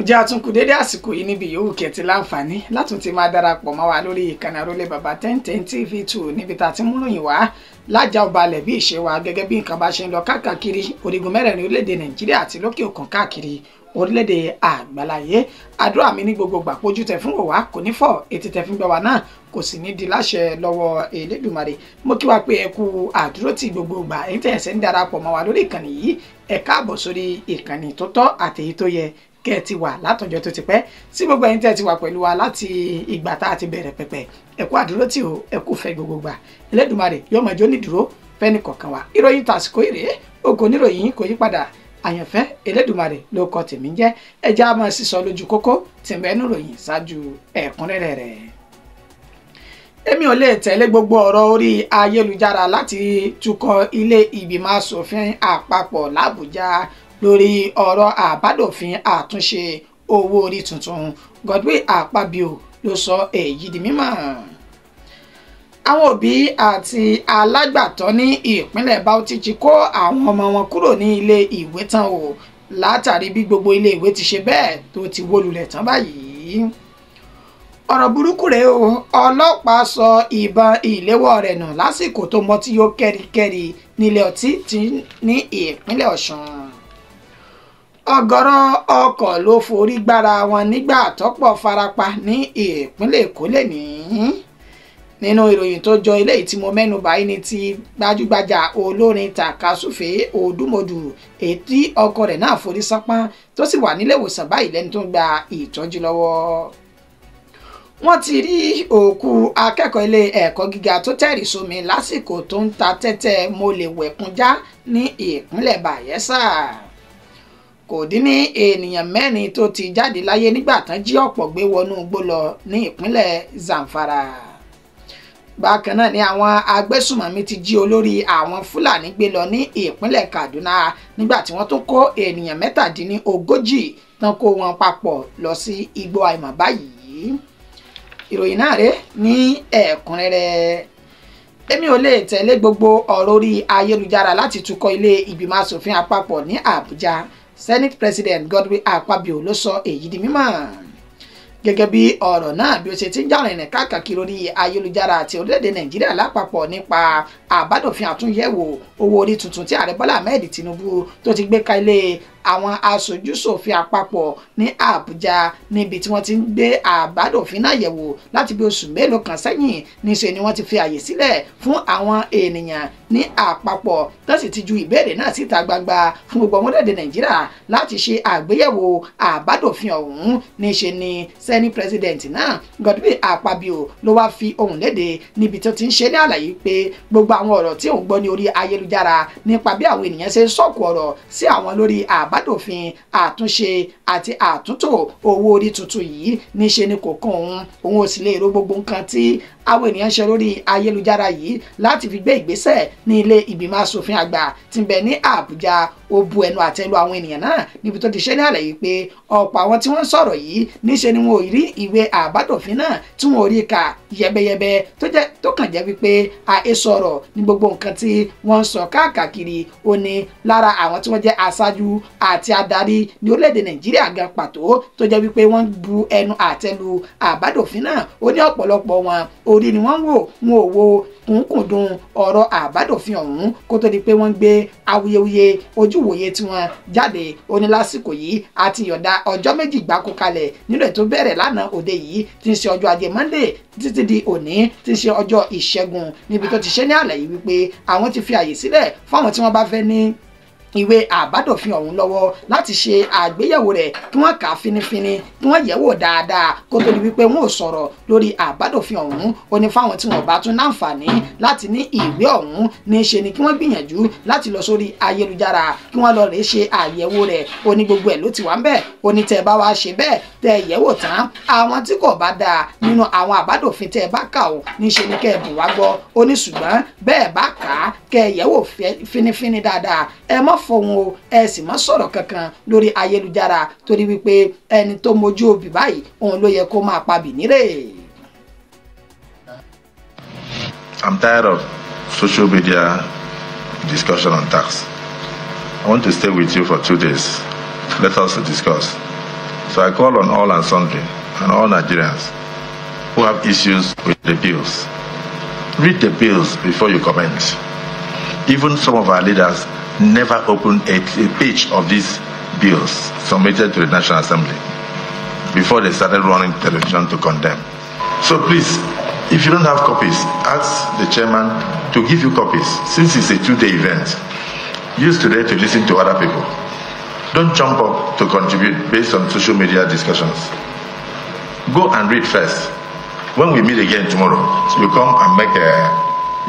Ǹjẹ́ àtúnkù dédé àsìkò yìí níbi yòówù kẹtì láǹfààní látún ti máa darapọ̀ mọ́ wa lórí ìkànnì Àrólé Bàbá 1010 TV2 níbi tá a ti múròyìn wá lájà ọbalẹ̀ bí ìṣe wa gẹ́gẹ́ bí nǹkan bá ṣe ń lọ káàkiri orígun mẹ́rẹ̀ẹ̀rin orílẹ̀-èdè Nàìjíríà àti lókè òkun káàkiri orílẹ̀-èdè àgbáláyé. Àdúrà mi ní gbogbo gbà pójú tẹ fún wa kò ní fọ́ etí tẹ fún gbà wá náà kò sì ní di láṣẹ lọ́wọ́ Elédùmarè. Mo kí wa pé ẹ kú àdúró tí gbogbo gbà ẹ̀yin tẹ́ ẹ̀sẹ̀ ń darapọ̀ mọ́ wa lórí ìkànnì yìí ẹ káàbọ̀ sórí ìkànnì tó tọ́ àtèyí tó yẹ kẹ́ ti wà látọjọ́ tó ti pẹ́ sí gbogbo ẹ̀yin tẹ́ ti wà pẹ̀lú wa láti ìgbà tá a ti bẹ̀rẹ̀ pẹ̀pẹ̀ ẹ kú àdúró tí o ẹ kú fẹ́ gbogbo gbà Elédùmarè yóò máa jó nídúró fẹ́ni kọ̀ọ̀kan wa. Ìròyìn tàsíkò ìrè ògo níròyìn kò yí padà àyànfẹ́ Elédùmarè ló kọ tèmi jẹ́ ẹjẹ́ a máa sísọ lójú kókó tí ń bẹ nínú ìròyìn ṣáájú ẹ̀kúnrẹ́rẹ́ rẹ̀. Èmi ò lè tẹ̀lé gbogbo ọ̀rọ̀ orí ayélujára láti tukọ̀ ilé ìgbìmọ̀ asòfin àpapọ̀ l'Àbújá lórí ọ̀rọ̀ àbádòfin àtúnṣe owó orí tuntun. Godwin Akpabio ló sọ èyí di mímọ̀. Àwọn òbí àti alágbàtọ́ ní ìpínlẹ̀ Bauchi ti kó àwọn ọmọ wọn kúrò ní ilé ìwé tán o látàrí bí gbogbo ilé ìwé ti ṣe bẹ́ẹ̀ tó ti wó lulẹ̀ tán báyìí. Ọ̀rọ̀ burúkú rèé o, ọlọ́pàá sọ ìbọn ìléwọ́ rẹ̀ nù lásìkò tó mọtí yó kẹ́ríkẹ́rí nílé ọtí ní ìpínlẹ̀ Ọ̀ṣun. Ọ̀gọ̀rọ̀ ọkọ̀ ló forí gbára wọn nígbà tọ́pọ̀ farapa ní ìpínlẹ̀ Èkó lẹ́ni. Nínú ìròyìn tó jọ eléyìí tí mo mẹ́nu báyìí ni ti gbajúgbajà olórin Takasúfèé Odúmọdù èyí tí ọkọ rẹ̀ náà forí ṣánpọ́n tó sì wà nílé ìwòsàn báyìí lẹ́ni tó ń gba ìtọ́jú lọ́wọ́. Wọ́n ti rí òkú akẹ́kọ̀ọ́ ilé ẹ̀kọ́ gíga tó tẹ̀rì sómi lásìkò tó ń ta tẹ́tẹ́ mọ́lẹ̀wẹ̀kúnjá ní ìpínlẹ̀ Bayelsa. Kò dín ní ènìyàn mẹ́rin tó ti jáde láyé nígbà tán jí ọ̀pọ̀ gbé wọnú igbó lọ ní ìpínlẹ̀ Zamfara. Bákan náà ni àwọn agbésùmọ̀mí ti jí olórí àwọn Fúlàní gbé lọ ní ìpínlẹ̀ Kaduna nígbà tí wọ́n tún kó ènìyàn 37 tán kó wọn papọ̀ lọ sí igbó àìmọ̀ báyìí. Ìròyìn náà rèé ní ẹ̀kúnrẹ́rẹ́. Èmi ò lè tẹ̀lé gbogbo ọ̀rọ̀ orí ayélujára láti tukọ̀ ilé ìgbìmọ̀ asòfin àpapọ̀ ní Àbújá. Senate President Godwin Akpabio ló sọ èyí di mímọ̀. Gẹ́gẹ́ bí ọ̀rọ̀ náà bí ó ṣe ti ń jàrìnrìn káàkiri orí ayélujára àti orílẹ̀-èdè Nàìjíríà lápapọ̀ nípa àbádòfin àtúnyẹ̀wò owó orí tuntun tí Ààrẹ Bọ́lá Ahmed Tinubu tó ti gbé kalẹ̀ àwọn aṣojúṣòfin àpapọ̀ ní Àbújá níbi tí wọ́n ti ń gbé àbádòfin náà yẹ̀wò láti bí oṣù mélòó kan sẹ́yìn níṣẹ́ ni wọ́n ti fi àyè sílẹ̀ fún àwọn ènìyàn ní àpapọ̀ tó sì ti ju ìbéèrè náà síta gbangba fún gbogbo ọmọdé Nàìjíríà láti ṣe àgbéyẹ̀wò àbádòfin ọ̀hún. Níṣẹ́ ni Senate President náà Godwin Akpabio ló wá fi ohùn léde níbi tó ti ń ṣe ní àlàyé pé gbogbo àwọn ọ̀rọ̀ tí òun gbọ́ ní orí ayélujára nípa bí àwọn ènìyàn ṣe ń sọ̀kò ọ̀rọ̀ sí àwọn lórí àbádòfin àtúnṣe àti àtúntò owó orí tuntun yìí níṣe ni kò kàn òun ò sì lè ro gbogbo nǹkan tí àwọn ènìyàn ṣe lórí ayélujára yìí láti fi gbé ìgbésẹ̀ ní ilé ìgbìmọ̀ asòfin àgbà tí ń bẹ ní Àbújá. Ó bu ẹnu àtẹ́lu àwọn ènìyàn náà níbi tó ti ṣe ní àlàyé pé ọ̀pọ̀ àwọn tí wọ́n ń sọ̀rọ̀ yìí níṣe ni wọn ò rí ìwé àbádòfin náà tí wọn ò rí kà yẹbẹyẹbẹ tó kàn jẹ́ wípé àhesọ̀rọ̀ ní gbogbo nǹkan tí wọ́n ń sọ káàkiri. Ó ní lára àwọn tí wọ́n jẹ́ aṣáájú àti adarí ní orílẹ̀-èdè Nàìjíríà gan pàtó tó jẹ́ wípé wọ́n bu ẹnu àtẹ́lu àbádòfin náà. Ó ní ọ̀pọ̀lọpọ̀ wọn orí ni wọ́n wò wọn ò wo kùnkùndùn ọ̀rọ̀ àbádòfin ọ̀hún kó tó di pé wọ́n gbé awuyewuye ojúwòye tí wọ́n jáde. Ó ní lásìkò yìí àti yọ̀ǹda ọjọ́ méjì gbáko kalẹ̀ nínú ètò bẹ̀rẹ̀ lánàá òde yìí tí ń ṣe ọjọ́ Ajé Monday títí di òní tí ń ṣe ọjọ́ Ìṣẹ́gun níbi tó ti ṣe ní àlàyé wípé àwọn ti fi àyè sílẹ̀ fún àwọn tí wọ́n bá fẹ́ ní ìwé àbádòfin ọ̀hún lọ́wọ́ láti ṣe àgbéyẹ̀wò rẹ̀ kí wọ́n kà á finifini kí wọ́n yẹ̀wò dáadáa kó tó di wípé wọ́n ò sọ̀rọ̀ lórí àbádòfin ọ̀hún. Ó ní fáwọn tí wọ́n bá tún láǹfààní láti ní ìwé ọ̀hún níṣe ni kí wọ́n gbìyànjú láti lọ sórí ayélujára kí wọ́n lọ rèé ṣe àyẹ̀wò rẹ̀. Ó ní gbogbo ẹ̀ ló ti wà ń bẹ̀. Ó ní tẹ́ bá wá ṣe bẹ́ẹ̀ tẹ́ yẹ̀wò tán àwọn tí kò bá dáa nínú àwọn àbádòfin tẹ́ bá kà ó níṣe ni kẹ́ ẹ bùn wá gbọ́. Ó ní ṣùgbọ́n bẹ́ẹ̀ bá kà á kẹ́ yẹ̀wò finifini dáadáa ẹ mọ́ fọhùn o ẹ sì mọ́ sọ̀rọ̀ kankan lórí ayélujára torí wípé ẹni tó mojú òbí báyìí òun ló yẹ kó máa pa bìnírè. I'm tired of social media discussion on tax. I want to stay with you for 2 days. Let us discuss. So I call on all and sundry and all Nigerians who have issues with the bills. Read the bills before you comment. Even some of our leaders never opened a page of these bills submitted to the National Assembly before they started running television to condemn. So please, if you don't have copies, ask the chairman to give you copies. Since it's a 2-day event, use today to listen to other people. Don't jump up to contribute based on social media discussions. Go and read first. When we meet again tomorrow, you come and make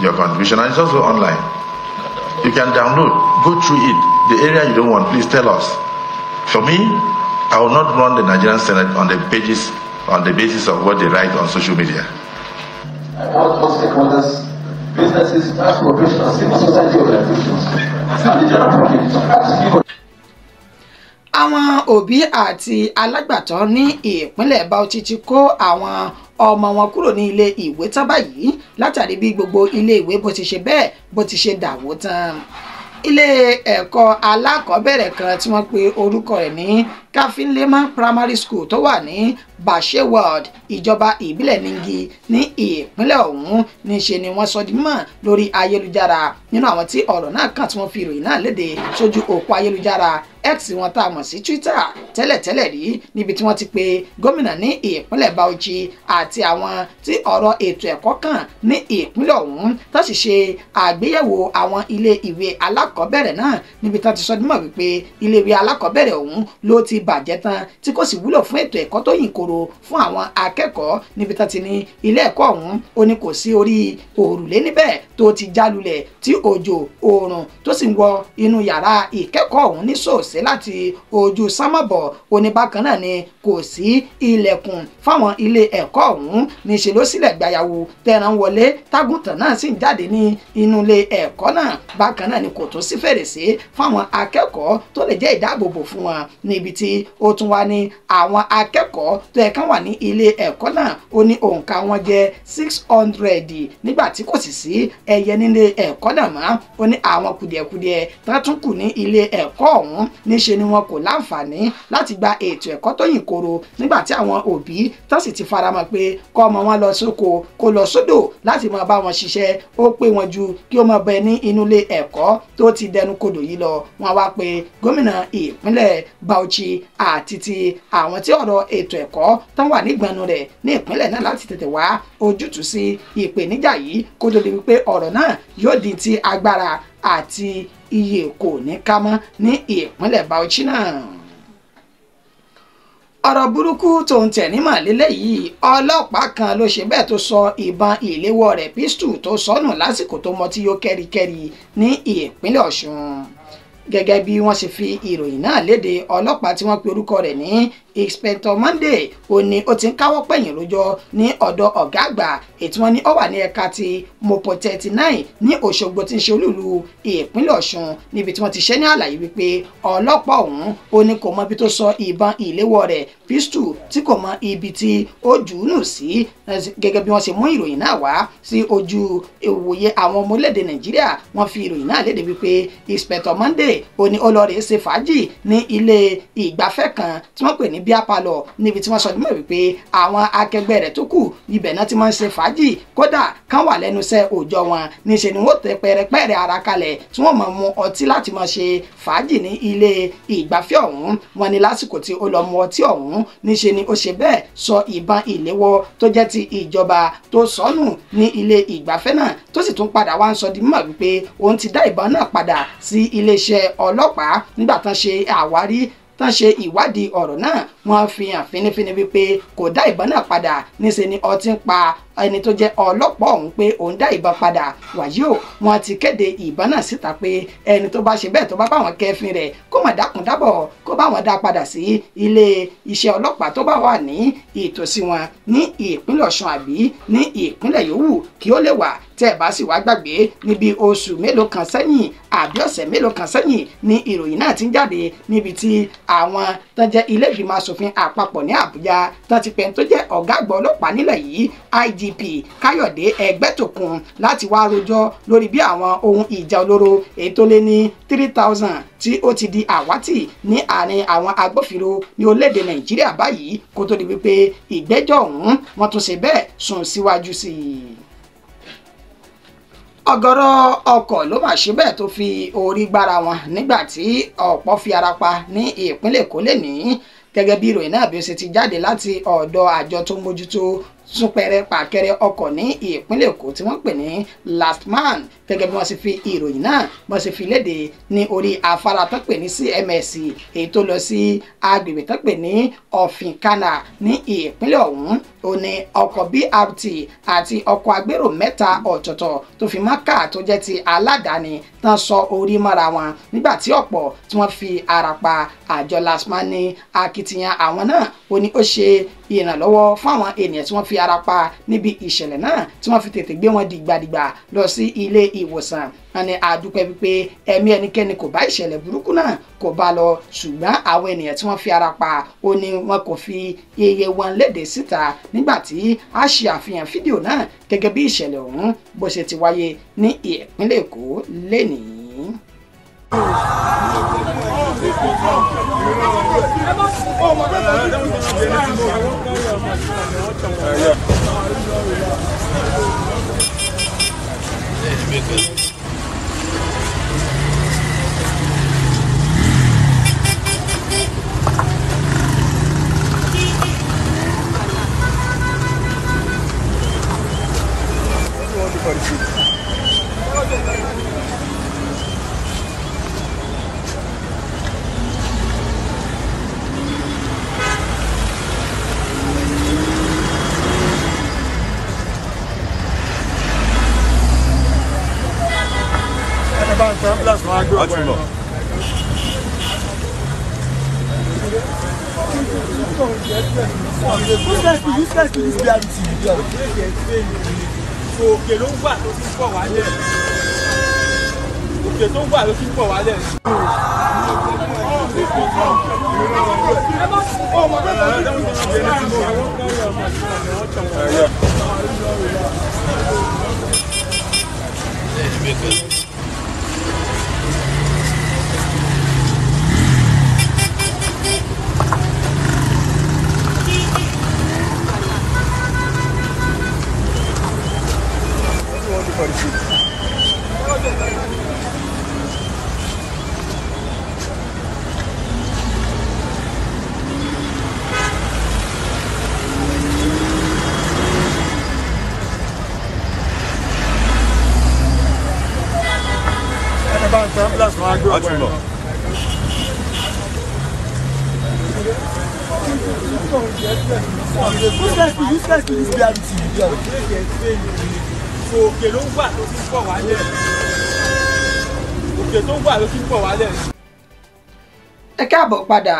your contribution, and it's also online. You can download, go through it. The area you don't want, please tell us. For me, I will not run the Nigerian Senate on the basis of what they write on social media. All stakeholders, businesses, corporations, civil society organizations, and the general public. Àwọn òbí àti alágbàtọ́ ní ìpínlẹ̀ Bauchi ti kó àwọn ọmọ wọn kúrò ní ilé ìwé tán báyìí látàrí bí gbogbo ilé ìwé bó ti ṣe bẹ́ẹ̀ bó ti ṣe dàwó tán. Ilé ẹ̀kọ́ alákọ̀ọ́bẹ̀rẹ̀ kan tí wọ́n pe orúkọ rẹ̀ ní Kafinlema Primary School tó wà ní Bashe Ward ìjọba ìbílẹ̀ Ningi ní ìpínlẹ̀ ọ̀hún níṣe ni wọ́n sọ di mọ̀ lórí ayélujára nínú àwọn tí ọ̀rọ̀ náà kàn tí wọ́n fi ìròyìn náà léde sójú òpó ayélujára X wọn tá a mọ̀ sí Twitter tẹ́lẹ̀tẹ́lẹ̀ rí níbi tí wọ́n ti pe gómìnà ní ìpínlẹ̀ Bauchi àti àwọn tí ọ̀rọ̀ ètò ẹ̀kọ́ kàn ní ìpínlẹ̀ ọ̀hún tó sì ṣe àgbéyẹ̀wò àwọn ilé ìwé alákọ̀ọ́bẹ̀rẹ̀ náà níbi tí wọ́n ti sọ di mọ̀ wípé ilé ìwé alákọ̀ọ́bẹ̀rẹ̀ ọ̀hún ló ti bàjẹ́ tán tí kò sì wúlò fún ètò ẹ̀kọ́ tó yìn koro fún àwọn akẹ́kọ̀ọ́ níbi tí wọ́n ti ní ilé ẹ̀kọ́ ọ̀hún ó ní kò sí orí òrùlé níbẹ̀ tó ti jálulẹ̀ tí òjò oòrùn tó sì ń wọ inú yàrá ìkẹ́kọ̀ọ́ ọ̀hún ní sòsé láti ojú sámọ̀bọ̀ oníbàkan náà ni kò sí ilẹ̀kùn fáwọn ilé ẹ̀kọ́ ọ̀hún níṣẹ́ ló sílẹ̀ gbayàwó tẹran wọlé tágùntàn náà sì ń jáde ní inú ilé ẹ̀kọ́ náà bákan náà ni kò tún sí fèrèsé fáwọn akẹ́kọ̀ọ́ tó lè jẹ́ ìdáàbòbò fún wọn níbi tí ó tún wá ní àwọn akẹ́kọ̀ọ́ tó yẹ kán wà ní ilé ẹ̀kọ́ náà ó ní òǹkà wọn jẹ́ 600 nígbà tí kò sì sí ẹyẹ nílé ẹ̀kọ́ náà mọ́ ó ní àwọn kùdìẹ̀kudiẹ tó tún kù ní ilé ẹ̀kọ́ ọ̀hún níṣe ni wọn kò láǹfààní láti gba ètò ẹ̀kọ́ tó yìn koro nígbà tí àwọn òbí tó sì ti faramọ́ pé kọ́ ọmọ wọn lọ sóko kó lọ sódò láti máa bá wọn ṣiṣẹ́ ó pé wọn ju kí ó máa bẹ ní inú ilé ẹ̀kọ́ tó ti dẹnu kodò yìí lọ wọn wá pé gómìnà ìpínlẹ̀ Bauchi àti ti àwọn tí ọ̀rọ̀ ètò ẹ̀kọ́ tán wà nígbọnú rẹ̀ ní ìpínlẹ̀ náà láti tètè wá ojútùú sí ìpèníjà yìí kó tó di wípé ọ̀rọ̀ náà yóò di ti agbára àti iye kò ní ká mọ́ ní ìpínlẹ̀ Bauchi náà. ọ̀rọ̀ burúkú tó ń tẹ̀ nímọ̀ lélẹ́yìí ọlọ́pàá kan ló ṣe bẹ́ẹ̀ tó sọ ìbọn ìléwọ́ rẹ̀ pistol tó sọnù lásìkò tó mọtí yó kẹ́ríkẹ́rí ní ìpínlẹ̀ Ọ̀ṣun gẹ́gẹ́ bí wọ́n ṣe fi ìròyìn náà léde ọlọ́pàá tí wọ́n pe orúkọ rẹ̀ ní Inspector Monday ó ní ó ti ń káwọ́ pẹ̀yìn lójọ́ ní ọ̀dọ̀ ọ̀gá àgbà ètò wọn ní ó wà ní ẹ̀ka ti Mopo 39 ní Òṣogbo tí ń ṣe olúùlú ìpínlẹ̀ Ọ̀ṣun níbi tí wọ́n ti ṣe ní àlàyé wípé ọlọ́pàá ọ̀hún ó ní kò mọ ibi tó sọ ìbọn ìléwọ́ rẹ̀ pistol tí kò mọ ibi tí ó jù ú nù sí gẹ́gẹ́ bí wọ́n ṣe mú ìròyìn náà wá sí ojú ìwòye àwọn ọmọ orílẹ̀-èdè Nàìjíríà wọ́n fi ìròyìn náà léde wípé Inspector Monday ó ní ó lọ rèé ṣe fàájì ní ilé ìgbafẹ́ kan tí wọ́n pè ní bíá palọ̀ níbi tí wọ́n sọ nímọ̀ wípé àwọn akẹgbẹ́ rẹ̀ tó kù ibẹ̀ náà ti máa ń ṣe fàájì kódà kán wà lẹ́nu iṣẹ́ òòjọ́ wọn níṣẹ́ ni wọ́n tẹ pẹ̀rẹ̀pẹ̀rẹ̀ ara kalẹ̀ tí wọ́n máa mu ọtí láti máa ṣe fàájì ní ilé ìgbafẹ́ ọ̀hún wọn ni lásìkò tí ó lọ mu ọtí ọ̀hún níṣẹ́ ni ó ṣe bẹ́ẹ̀ sọ ìbọn ìléwọ́ tó jẹ́ ti ìjọba tó sọnù ní ilé ìgbafẹ́ náà tó sì tún padà wá ń sọ di mímọ̀ wípé òun ti dá ìbọn náà padà sí iléeṣẹ́ ọlọ́pàá nígbà tán ṣe àwárí tán ṣe ìwádìí ọ̀rọ̀ náà wọ́n fi hàn fínífíní wípé kò dá ìbọn náà padà níṣẹ́ ni ọtí ń pa ẹni tó jẹ́ ọlọ́pàá ọ̀hún pé òun dá ìbọn padà wàyí o wọ́n ti kéde ìbọn náà síta pé ẹni tó bá ṣe bẹ́ẹ̀ tó bá báwọn kẹfin rẹ̀ kó má dákun dábọ̀ kó báwọn dá padà sí ilé iṣẹ́ ọlọ́pàá tó bá wà ní ìtòsí wọn ní ìpínlẹ̀ Ọ̀ṣun àbí ní ìpínlẹ̀ yòówù kí ó lè wà tẹ́ ẹ bá sì wá gbàgbé níbi oṣù mélòó kan sẹ́yìn àbí ọ̀sẹ̀ mélòó kan sẹ́yìn ní ìròyìn náà ti ń jáde níbi tí àwọn tó jẹ́ ilé ìgbìmọ̀ asòfin àpapọ̀ ní Àbújá tó ti pẹ́ tó jẹ́ ọ̀gá àgbà ọlọ́pàá nílẹ̀ yìí IGP DPP Káyọ̀dé Ẹgbẹ́tòkun láti wá rojọ́ lórí bí àwọn ohun ìjà olóró èyí tó lé ní 3000 tí ó ti di àwátì ní àárín àwọn agbófinró ní orílẹ̀-èdè Nàìjíríà báyìí kó tó di wípé ìgbẹ́jọ́ ọ̀hún wọ́n tún ṣe bẹ́ẹ̀ sún síwájú sí i. Ọ̀gọ̀rọ̀ ọkọ̀ ló mà ṣe bẹ́ẹ̀ tó fi orí gbára wọn nígbà tí ọ̀pọ̀ fi ara pa ní ìpínlẹ̀ Èkó lẹ́nìí gẹ́gẹ́ bí ìròyìn náà bí ó ṣe ti jáde láti ọ̀dọ̀ àjọ tó ń mójútó súnkẹrẹ pàkẹrẹ ọkọ̀ ní ìpínlẹ̀ Èkó tí wọ́n pè ní Lastman gẹ́gẹ́ bí wọ́n ṣe fi ìròyìn náà wọ́n ṣe fi léde ní orí afárá tó pè ní CMS èyí tó lọ sí agbègbè tó pè ní Ọ̀fìnkánà ní ìpínlẹ̀ ọ̀hún ó ní ọkọ̀ BRT àti ọkọ̀ agbérò mẹ́ta ọ̀tọ̀ọ̀tọ̀ tó fi mọ́ káà tó jẹ́ ti aládàáni tán sọ orí mọ́ra wọn nígbà tí ọ̀pọ̀ tí wọ́n fi ara pa. Àjọ Lastman ní akitiyan àwọn náà ó ní ó ṣe ìrànlọ́wọ́ fún àwọn ènìyàn tí wọ́n fi ara pa níbi ìṣẹ̀lẹ̀ náà tí wọ́n fi tètè gbé wọn dìgbàdìgbà lọ sí ilé ìwòsàn. Wọ́n ní àdúpẹ́ wípé ẹ̀mí ẹnikẹ́ni kò bá ìṣẹ̀lẹ̀ burúkú náà kò bá lọ ṣùgbọ́n àwọn ènìyàn tí wọ́n fi ara pa ó ní wọn kò fi iye wọn léde síta nígbà tí a ṣe àfihàn fídíò náà gẹ́gẹ́ bí ìṣẹ̀lẹ̀ ọ̀hún bó ṣe ti wáyé ní ìpínlẹ̀ Èkó lénìí. Òkè ló ń wà tó ti ń pọ̀ wálẹ̀. Òkè tó ń wà ló ti ń pọ̀ wálẹ̀. Òkè ló ń wà tó ti ń pọ̀ wálẹ̀. Òkè tó ń wà ló ti ń pọ̀ wálẹ̀. Ẹ káàbọ̀ padà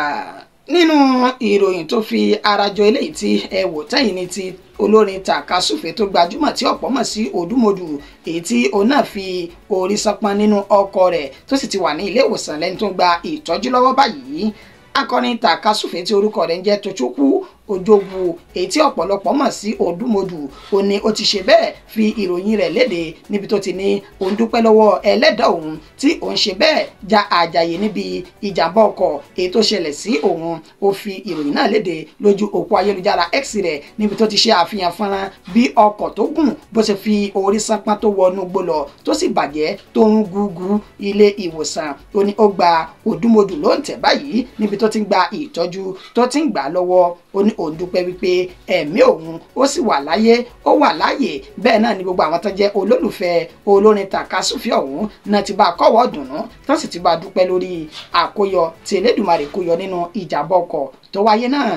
nínú ìròyìn tó fi ara jọ eléyìí tí ẹ wò tẹ́yìn ní ti olórin tàkasúfè tó gbajúmọ̀ tí ọ̀pọ̀ mọ̀ sí Òdúmọdù èyí tí òun náà fi orí sánpọ́n nínú ọkọ̀ rẹ̀ tó sì ti wà ní ilé ìwòsàn lẹ́ni tó ń gba ìtọ́jú lọ́wọ́ báyìí. Akọrin tàkasúfè tí orúkọ rẹ̀ ń jẹ́ Tochukwu Ojogwu èyí tí ọ̀pọ̀lọpọ̀ mọ̀ sí Òdúmọdù ó ní ó ti ṣe bẹ́ẹ̀ fi ìròyìn rẹ̀ léde níbi tó ti ní òun dúpẹ́ lọ́wọ́ ẹlẹ́dàá òun tí òun ṣe bẹ́ẹ̀ ja àjàyè níbi ìjàmbá ọkọ̀ èyí tó ṣẹlẹ̀ sí òun. Ó fi ìròyìn náà léde lójú òpó ayélujára X rẹ̀ níbi tó ti ṣe àfihàn fọ́nrán bí ọkọ̀ tó gùn bó ṣe fi orí sánpọ́n tó wọnú gbó lọ tó sì bàjẹ́ tó ń gúgú ilé ìwòsàn. Ó ní ó gba Òdúmọdù ló ń tẹ̀ báyìí níbi tó ti ń gba ìtọ́jú tó ti ń gbà lọ́wọ́. Ó ní òun dúpẹ́ wípé ẹ̀mí òun ó sì wà láyé ó wà láàyè bẹ́ẹ̀ náà ni gbogbo àwọn tó jẹ́ olólùfẹ́ olórin tàkasúfè ọ̀hún náà ti bá a kọ́wọ́ dùnú tó sì ti bá a dúpẹ́ lórí àkóyọ tí Elédùmarè kó yọ nínú ìjàmbá ọkọ̀ tó wáyé náà.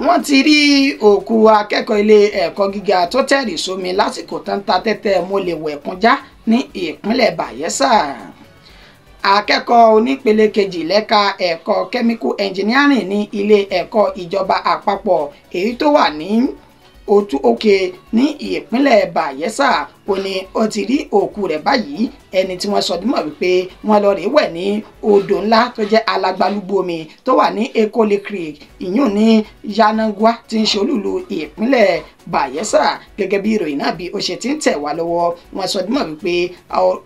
Wọ́n ti rí òkú akẹ́kọ̀ọ́ ilé ẹ̀kọ́ gíga tó tẹ̀rì sómi lásìkò tó ń ta tẹ́tẹ́ mọ́lẹ̀wẹ̀kúnjá ní ìpínlẹ̀ Bayelsa. Akẹ́kọ̀ọ́ onípele kejì lẹ́ka ẹ̀kọ́ chemical engineering ní ilé ẹ̀kọ́ ìjọba àpapọ̀ èyí tó wà ní Otu Òkè ní ìpínlẹ̀ Bayelsa ó ní ó ti rí òkú rẹ̀ báyìí ẹni tí wọ́n sọ dímọ̀ wípé wọ́n lọ rèé wẹ̀ ní odò ńlá tó jẹ́ alágbálúgbú omi tó wà ní Ekole Creek ìyún ní Yanagwa tí ń ṣe olúlu ìpínlẹ̀ Bayelsa. Gẹ́gẹ́ bí ìròyìn náà bí ó ṣe ti ń tẹ̀ wá lọ́wọ́, wọ́n sọ dímọ̀ wípé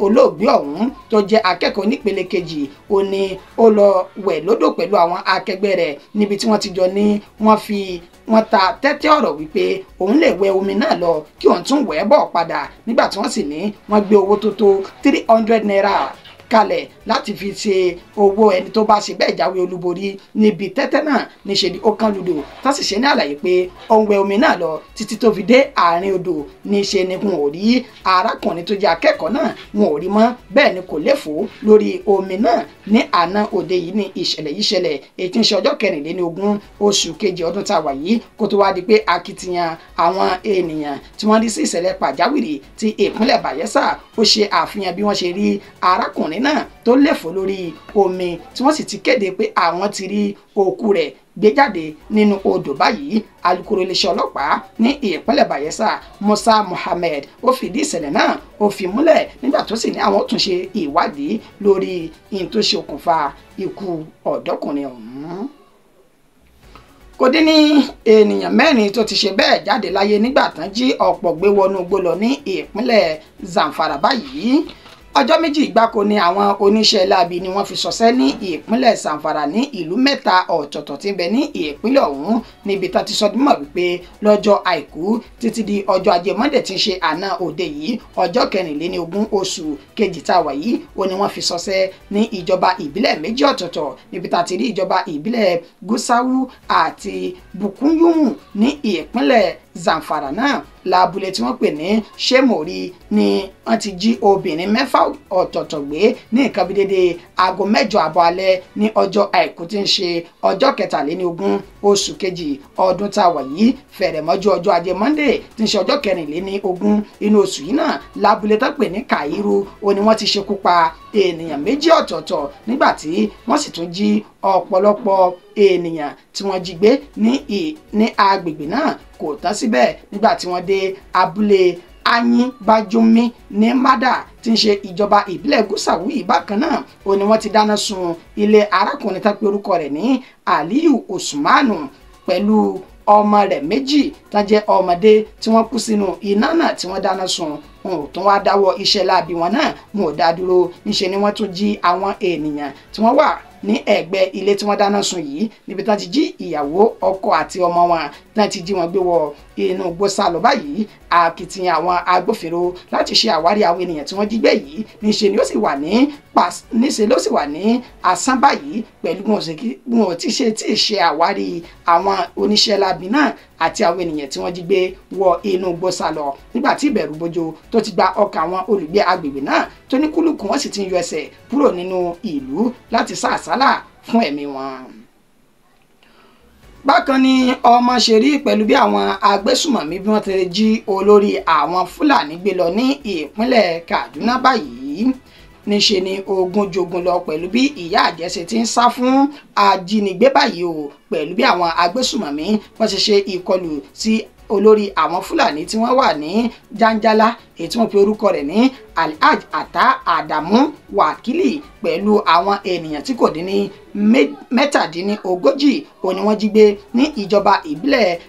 olóògbé ọ̀hún tó jẹ́ akẹ́kọ̀ọ́ nípele kejì ó ní ó lọ wẹ̀ lódò pẹ̀lú àwọn akẹgbẹ́ rẹ̀ níbi tí wọ́n ti jọ ní wọ́n ta tẹ́tẹ́ ọ̀rọ̀ wípé òun lè wẹ omi náà lọ kí òun tún wẹ̀ bọ̀ padà, nígbà tí wọ́n sì ní wọ́n gbé owó tó tó 300 naira kalẹ̀ láti fi ṣe owó ẹni tó bá ṣe bẹ́ẹ̀ jáwé olúborí níbi tẹ́tẹ́ náà níṣe ni ó kán lùdò tó sì ṣe ní àlàyé pé ó ń wẹ omi náà lọ títí tó fi dé àárín odò níṣe ni wọn ò rí arákùnrin tó jẹ́ akẹ́kọ̀ọ́ náà wọn ò rí mọ́, bẹ́ẹ̀ ni kò léfò lórí omi náà. Ní àná òde yìí ní ìṣẹ̀lẹ̀ yìí ṣẹlẹ̀ èyí tí ń ṣe ọjọ́ 24 oṣù kejì ọdún tá a wà yìí, kó tó wá di pé akitiyan àwọn ènìyàn tí wọ́n rí sí ìṣẹ̀lẹ̀ pàjáwìrì ti ìpínlẹ̀ Bayelsa ó ṣe àfihàn bí wọ́n ṣe rí arákùnrin náà tó léfò lórí omi tí wọ́n sì ti kéde pé àwọn ti rí òkú rẹ̀ gbé jáde nínú odò báyìí. Alukoro iléeṣẹ́ ọlọ́pàá ní ìpínlẹ̀ Bayelsa Musa Muhammed ó fìdí ìṣẹ̀lẹ̀ náà ó fi múlẹ̀ nígbà tó sì ní àwọn tún ṣe ìwádìí lórí ihun tó ṣe okùnfà ikú ọ̀dọ́kùnrin ọ̀hún. Kò dín ní ènìyàn 4 tó ti ṣe bẹ́ẹ̀ jáde láyé nígbà tán jí ọ̀pọ̀ gbé wọnú igbó lọ ní ìpínlẹ̀ Zamfara báyìí. Ọjọ́ méjì gbáko ni àwọn oníṣẹ́ láabi ni wọ́n fi ṣọṣẹ́ ní ìpínlẹ̀ Zamfara ní ìlú 3 ọ̀tọ̀ọ̀tọ̀ tí ń bẹ ní ìpínlẹ̀ ọ̀hún, níbi tá ti sọ dímọ̀ wípé lọ́jọ́ àìkú títí di ọjọ́ ajé Monday tí ń ṣe àná òde yìí ọjọ́ 24 oṣù kejì tá a wà yìí ó ní wọ́n fi ṣọṣẹ́ ní ìjọba ìbílẹ̀ 2 ọ̀tọ̀ọ̀tọ̀, níbi tá ti rí ìjọba ìbílẹ̀ Gusau àti Bukuyumu ní ìpínlẹ̀ Zamfara náà. Lábúlé tí wọ́n pè ní Shemori ni wọ́n ti jí obìnrin 6 ọ̀tọ̀ọ̀tọ̀ gbé ní nǹkan bí dédé aago 8 àbọ̀ alẹ́ ní ọjọ́ àìkú tí ń ṣe ọjọ́ 23 oṣù kejì ọdún tá a wà yìí fẹ̀rẹ̀ mọ́jú ọjọ́ ajé Monday tí ń ṣe ọjọ́ 24 inú oṣù yìí náà. Lábúlé tó pè ní Kairu ó ní wọ́n ti ṣekú pa ènìyàn 2 ọ̀tọ̀ọ̀tọ̀ nígbà tí wọ́n sì tún jí ọ̀pọ̀lọpọ̀ ènìyàn tí wọ́n jí gbé ní agbègbè náà. Kò tán síbẹ̀, nígbà tí wọ́n dé abúlé Ayin Bajumi ní Mada tí ń ṣe ìjọba ìbílẹ̀ Gusau bákan náà ó ní wọ́n ti dáná sun ilé arákùnrin tá pé orúkọ rẹ̀ ní Aliyu Usmanu pẹ̀lú ọmọ rẹ̀ 2 tó jẹ́ ọmọdé tí wọ́n kú sínú iná náà tí wọ́n dáná sun. Wọn ò tún wá dáwọ́ iṣẹ́ láabi wọn náà, wọn ò dá dúró, níṣe ni wọ́n tún jí àwọn ènìyàn tí wọ́n wà ní ẹ̀gbẹ́ ilé tí wọ́n dáná sun yìí níbi tán ti jí ìyàwó, ọkọ àti ọmọ wọn tán ti jí wọn gbé wọ inú igbó sálọ báyìí. Akitiyan àwọn agbófinró láti ṣe àwárí àwọn ènìyàn tí wọ́n jí gbé yìí níṣe ló sì wà ní asán báyìí pẹ̀lú wọn ò tí ṣe àwárí àwọn oníṣẹ́ láabi náà àti àwọn ènìyàn tí wọ́n jí gbé wọ inú igbó sálọ, nígbà tí ìbẹ̀rù bojo tó ti gba ọkàn àwọn olùgbé agbègbè náà tó ní kúlùkù wọn sì ti ń yọ ẹsẹ̀ kúrò nínú ìlú láti sá àsálà fún ẹ̀mí wọn. Bákan ni ọmọ ṣe rí pẹ̀lú bí àwọn agbésùmọ̀mí bí wọ́n ti jí olórí àwọn Fúlàní gbé lọ ní ìpínlẹ̀ Kaduna báyìí. Níṣe ni ogun jogun lọ pẹ̀lú bí ìyà àjẹsẹ̀ ti ń sá fún ajínigbé báyìí o, pẹ̀lú bí àwọn agbésùmọ̀mí wọ́n ṣe ṣe ìkọlù sí olórí àwọn Fúlàní tí wọ́n wà ní Janjala èyí tí wọ́n pe orúkọ rẹ̀ ní Alhaj Ata Adamu Wakili pẹ̀lú àwọn ènìyàn tí kò dín ní 37 òní wọ́n jí gbé ní ìjọba ìbílẹ̀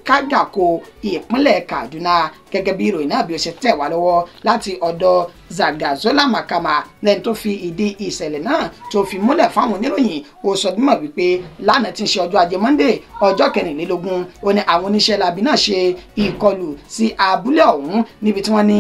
Kagako ìpínlẹ̀ Kaduna. Gẹ́gẹ́ bí ìròyìn náà bí ó ṣe tẹ̀ wá lọ́wọ́ láti ọ̀dọ̀ Zagazola Makama lẹ́ni tó fi ìdí ìṣẹ̀lẹ̀ náà tó fi múlẹ̀ fáwọn oníròyìn ó sọ dímọ̀ wípé lánàá tí ń ṣe ọjọ́ ajé Monday ọjọ́ 24 ó ní àwọn oníṣẹ́ láabi náà ṣe ìkọlù sí abúlé ọ̀hún níbi tí wọ́n ní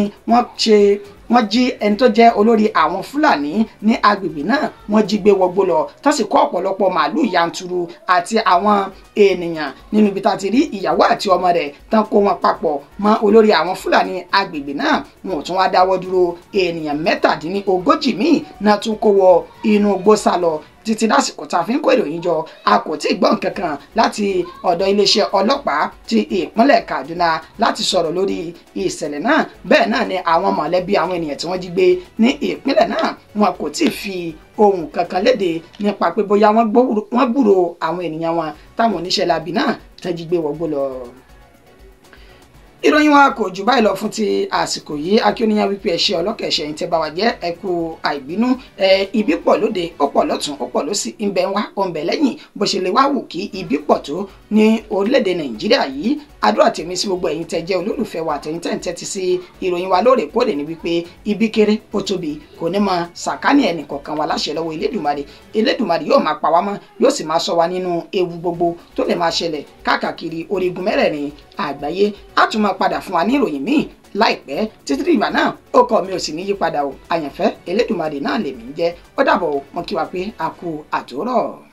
wọ́n jí ẹni tó jẹ́ olórí àwọn Fúlàní ní agbègbè náà wọ́n jí gbé wọgbó lọ tó sì kó ọ̀pọ̀lọpọ̀ màálùú yanturu àti àwọn ènìyàn nínú ibi tá a ti rí ìyàwó àti ọmọ rẹ̀ tán kó wọn papọ̀ mọ́ olórí àwọn Fúlàní agbègbè náà. Wọn ò tún wá dáwọ́ dúró, ènìyàn 37 míì náà tún kó wọ inú igbó sálọ títí lásìkò tá a fi ń kó ìròyìn jọ. A kò tí ì gbọ́ nǹkan kan láti ọ̀dọ̀ iléeṣẹ́ ọlọ́pàá ti ìpínlẹ̀ Kaduna láti sọ̀rọ̀ lórí ìṣẹ̀lẹ̀ náà. Bẹ́ẹ̀ náà ni àwọn mọ̀lẹ́bí àwọn ènìyàn tí wọ́n jí gbé ní ìpínlẹ̀ náà wọn kò tí ì fi ohun kankan léde nípa pé bóyá wọ́n gbúrò àwọn ènìyàn wọn táwọn oníṣẹ́ láabi náà tán jí gbé wọgbó lọ. ìròyìn wa kò jù báyìí lọ fún ti àsìkò yìí akíníyàn wípé ẹ ṣé ọlọ́kẹ̀ṣẹ̀ yìí tẹ́ bá wa jẹ́ ẹ kú àìbínú ibi pọ̀ lóde ó pọ̀ lọ́tún ó pọ̀ lósì ń bẹ wá ó ń bẹ lẹ́yìn bó ṣe lè wá wù kí ibi pọ̀ tó ní orílẹ̀-èdè Nàìjíríà yìí àdúrà tèmi sí gbogbo ẹ̀yin tẹ́ jẹ́ olólùfẹ́ wa àtẹ̀yin tẹ́ ń tẹ́tí sí ìròyìn wa lóòrèkóòrè ní wípé ibi kéré ó tóbi kò ní mọ sàkání ẹnì kọ̀ọ̀kan wa láṣẹ lọ́wọ́ Elédùmarè yóò máa pa wá mọ́ yóò sì máa ṣọ́ wa nínú ewu gbogbo tó lè máa ṣẹlẹ̀ káàkiri orígun mẹ́rẹ̀ẹ̀rin àgbáyé á tún máa padà fún wa ní ìròyìn míì láìpẹ́ títí dìgbà náà ó kọ mi ò sì ní yípadà o àyànfẹ́ Elédùmarè náà lèmi ń jẹ́ ó dàbọ̀ mo kí wa pé a kú àtòrọ̀.